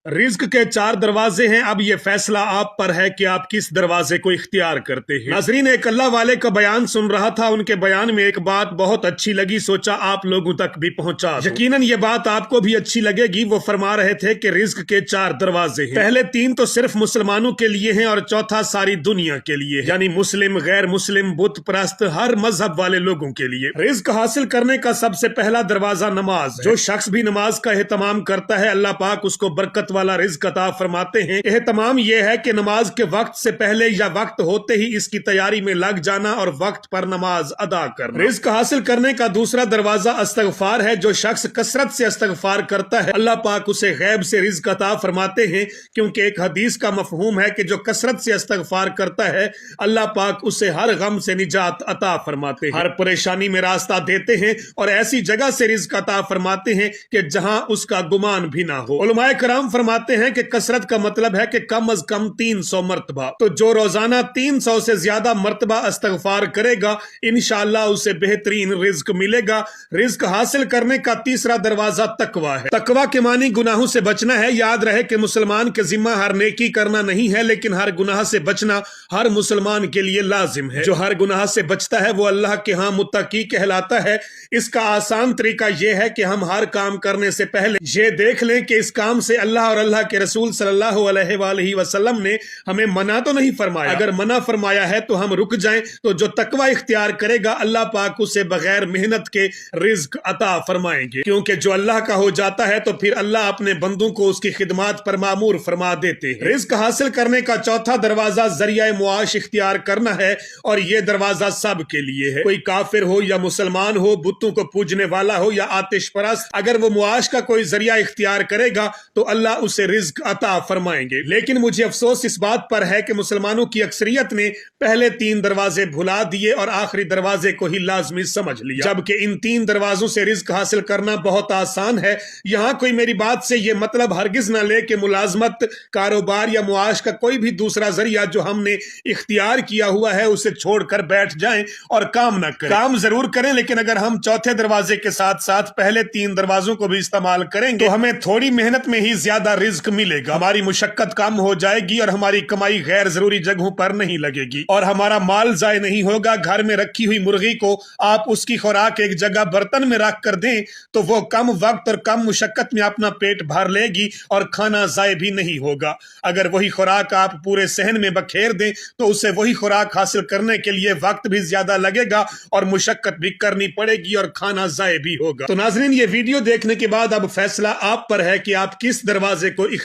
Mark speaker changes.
Speaker 1: रिज्क के चार दरवाजे हैं। अब ये फैसला आप पर है कि आप किस दरवाजे को इख्तियार करते हैं। नाज़रीन, एक अल्लाह वाले का बयान सुन रहा था। उनके बयान में एक बात बहुत अच्छी लगी, सोचा आप लोगों तक भी पहुंचा दूं। यकीनन ये बात आपको भी अच्छी लगेगी। वो फरमा रहे थे कि रिज्क के चार दरवाजे हैं। पहले तीन तो सिर्फ मुसलमानों के लिए हैं और चौथा सारी दुनिया के लिए, यानी मुस्लिम, गैर मुस्लिम, बुत परस्त, हर मजहब वाले लोगों के लिए। रिज्क हासिल करने का सबसे पहला दरवाजा नमाज। जो शख्स भी नमाज का एहतमाम करता है, अल्लाह पाक उसको बरकत वाला रिज्क अता फरमाते हैं। एहतमाम यह है कि नमाज के वक्त से पहले या वक्त होते ही इसकी तैयारी में लग जाना और वक्त पर नमाज अदा करना। रिज्क हासिल करने का दूसरा दरवाजा इस्तगफार है। जो शख्स कसरत से इस्तगफार करता है, अल्लाह पाक उसे गैब से रिज्क अता फरमाते हैं, क्योंकि एक हदीस का मफहूम है कि जो कसरत से इस्तगफार करता है, अल्लाह पाक उसे हर गम से निजात अता फरमाते हैं, हर परेशानी में रास्ता देते हैं और ऐसी जगह से रिज्क अता फरमाते हैं कि जहां उसका गुमान भी ना हो। उलमाए कराम फरमाते हैं कि कसरत का मतलब है कि कम अज कम 300 मरतबा। तो जो रोजाना 300 से ज्यादा मरतबा इस्तगफार करेगा, इंशाअल्लाह उसे बेहतरीन रिज्क मिलेगा। रिज्क हासिल करने का तीसरा दरवाजा तकवा है। तकवा के मानी गुनाहों से बचना है। याद रहे कि मुसलमान के जिम्मा हर नेकी करना नहीं है, लेकिन हर गुनाह से बचना हर मुसलमान के लिए लाजिम है। जो हर गुनाह से बचता है वो अल्लाह के यहाँ मुत्तकी कहलाता है। इसका आसान तरीका यह है कि हम हर काम करने से पहले ये देख लें कि इस काम से अल्लाह और अल्लाह के रसूल सल्लल्लाहु अलैहि वसल्लम ने हमें मना तो नहीं फरमाया। अगर मना फरमाया है तो हम रुक जाएं। तो जो तकवा इख्तियार करेगा, अल्लाह पाक उसे बगैर मेहनत के रिज्क अता फरमाएंगे, क्योंकि जो अल्लाह का हो जाता है तो फिर अल्लाह अपने बंदों को उसकी खिदमत पर मामूर फरमा देते हैं। रिज्क हासिल करने का चौथा दरवाजा जरिया मुआश इख्तियार करना है, और यह दरवाजा सब के लिए है। कोई काफिर हो या मुसलमान हो, बुतों को पूजने वाला हो या आतिश परस्त, अगर वो मुआश का कोई जरिया इख्तियार करेगा तो अल्लाह उसे रिज्क अता फरमाएंगे। लेकिन मुझे अफसोस इस बात पर है कि मुसलमानों की अक्सरियत ने पहले तीन दरवाजे भुला दिए और आखिरी दरवाजे को ही लाजमी समझ लिया, जबकि इन तीन दरवाजों से रिज्क हासिल करना बहुत आसान है। यहां कोई मेरी बात से यह मतलब हरगिज ना ले कि मुलाजमत, कारोबार या मुआश का कोई भी दूसरा जरिया जो हमने इख्तियार किया हुआ है उसे छोड़कर बैठ जाएं और काम न करें। काम जरूर करें, लेकिन अगर हम चौथे दरवाजे के साथ साथ पहले तीन दरवाजों को भी इस्तेमाल करेंगे तो हमें थोड़ी मेहनत में ही ज्यादा रिज्क मिलेगा। हमारी मुशक्कत कम हो जाएगी और हमारी कमाई गैर जरूरी जगहों पर नहीं लगेगी और हमारा माल जाय नहीं होगा। घर में रखी हुई मुर्गी को आप उसकी खुराक एक जगह बर्तन में रख कर दें तो वो कम वक्त और कम मुशक्कत में अपना पेट भर लेगी और खाना जाय भी नहीं होगा। अगर वही खुराक आप पूरे सहन में बखेर दें तो उसे वही खुराक हासिल करने के लिए वक्त भी ज्यादा लगेगा और मुशक्कत भी करनी पड़ेगी और खाना जाय भी होगा। तो नाज़रीन, ये वीडियो देखने के बाद अब फैसला आप पर है कि आप किस दरवाजे को